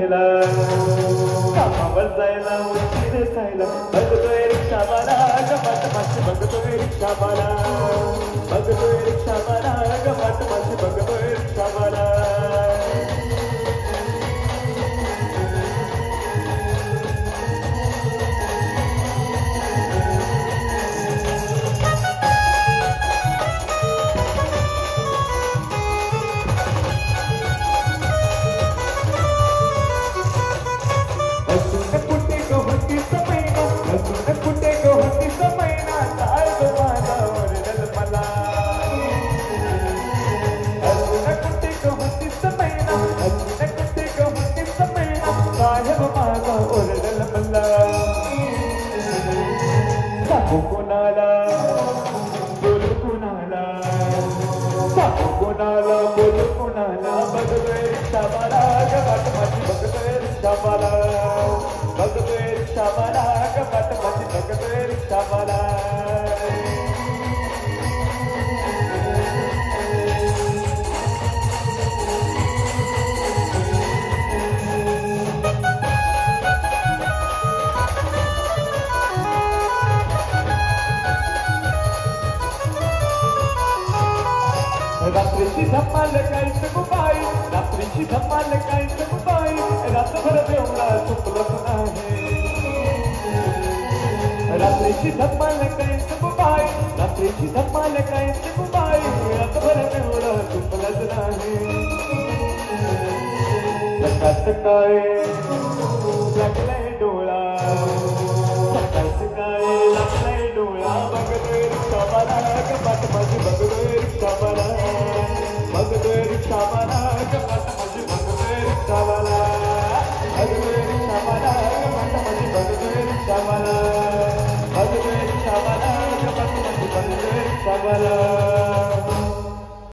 जायला कामावर जायला उशीर जायला बघतोय रिक्षावाला गपाट माशी बघतोय रिक्षावाला बघतोय रिक्षावाला गपाट माशी बघतोय रिक्षावाला कोणाला बोलू कोणाला सांगू कोणाला बोलू कोणाला बघतोय रिक्षावाला गपाट माशी बघतोय रिक्षावाला बघतोय रिक्षावाला गपाट माशी बघतोय रिक्षावाला रात्रीची धमाल कायच गुबाई रात्रीची धमाल कायच गुबाई रात्रभर बेवडा चुकलंच नाही रात्रीची धमाल कायच गुबाई रात्रीची धमाल कायच गुबाई रात्रभर बेवडा चुकलंच नाही सकाळ सकाळी लागलाय डोळा सकाळ सकाळी लागलाय डोळा बघतोय रिक्षावाला गपाट माझी बघतोय रिक्षावाला बघतोय रिक्षावाला गपाट माझी बघतोय रिक्षावाला बघतोय रिक्षावाला गपाट माझी बघतोय रिक्षावाला बघतोय रिक्षावाला गपाट माझी बघतोय रिक्षावाला